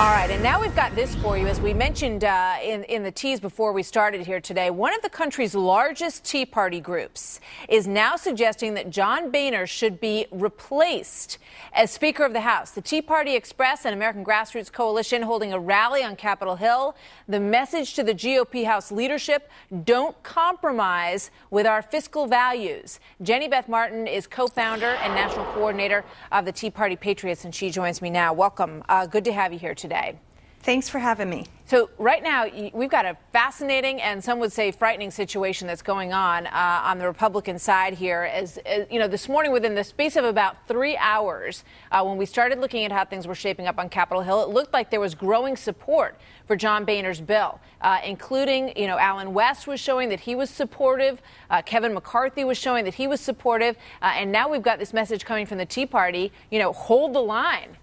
All right, and now we've got this for you. As we mentioned in the tease before we started here today, one of the country's largest Tea Party groups is now suggesting that John Boehner should be replaced as Speaker of the House. The Tea Party Express, an American grassroots coalition holding a rally on Capitol Hill. The message to the GOP House leadership: don't compromise with our fiscal values. Jenny Beth Martin is co-founder and national coordinator of the Tea Party Patriots, and she joins me now. Welcome. Good to have you here today. Thanks for having me. So right now, we've got a fascinating and some would say frightening situation that's going on the Republican side here. As you know, this morning, within the space of about 3 hours, when we started looking at how things were shaping up on Capitol Hill, it looked like there was growing support for John Boehner's bill, including, Alan West was showing that he was supportive. Kevin McCarthy was showing that he was supportive. And now we've got this message coming from the Tea Party, hold the line.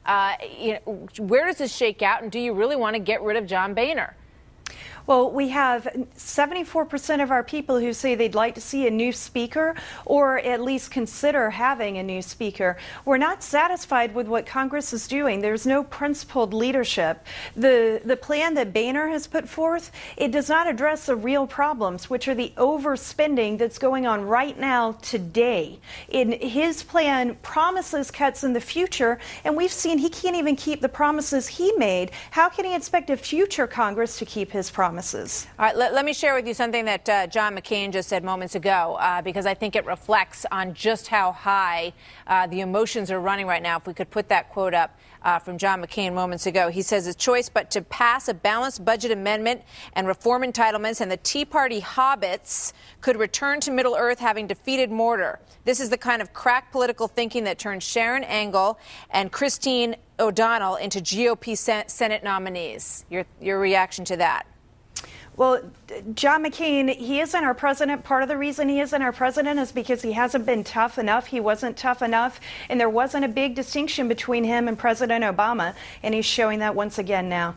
Where does this shake out? And do you really want to get rid of John Boehner? Well, we have 74% of our people who say they'd like to see a new speaker or at least consider having a new speaker. We're not satisfied with what Congress is doing. There's no principled leadership. The plan that Boehner has put forth, it does not address the real problems, which are the overspending that's going on right now today. In his plan promises cuts in the future, and we've seen he can't even keep the promises he made. How can he expect a future Congress to keep his promises? All right, let me share with you something that John McCain just said moments ago, because I think it reflects on just how high the emotions are running right now. If we could put that quote up from John McCain moments ago. He says a choice but to pass a balanced budget amendment and reform entitlements, and the Tea Party Hobbits could return to Middle Earth having defeated Mortar. This is the kind of crack political thinking that turned Sharon Angle and Christine O'Donnell into GOP Senate nominees. Your reaction to that? Well, John McCain, he isn't our president. Part of the reason he isn't our president is because he hasn't been tough enough. He wasn't tough enough, and there wasn't a big distinction between him and President Obama, and he's showing that once again now.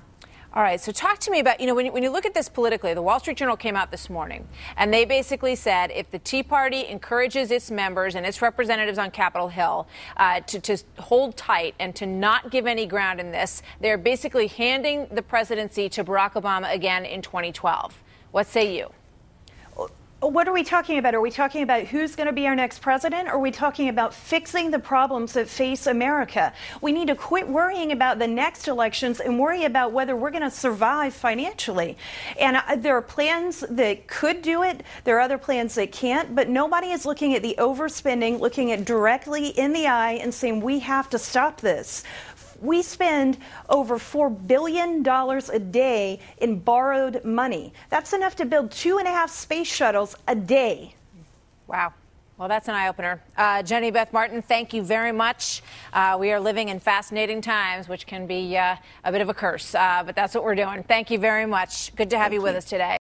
All right, so talk to me about, when you look at this politically, the Wall Street Journal came out this morning, and they basically said if the Tea Party encourages its members and its representatives on Capitol Hill to hold tight and to not give any ground in this, they're basically handing the presidency to Barack Obama again in 2012. What say you? What are we talking about? Are we talking about who's going to be our next president? Or are we talking about fixing the problems that face America? We need to quit worrying about the next elections and worry about whether we're going to survive financially. And there are plans that could do it. There are other plans that can't. But nobody is looking at the overspending, looking it directly in the eye and saying we have to stop this. We spend over $4 billion a day in borrowed money. That's enough to build 2.5 space shuttles a day. Wow. Well, that's an eye-opener. Jenny Beth Martin, thank you very much. We are living in fascinating times, which can be a bit of a curse, but that's what we're doing. Thank you very much. Good to have you with us today.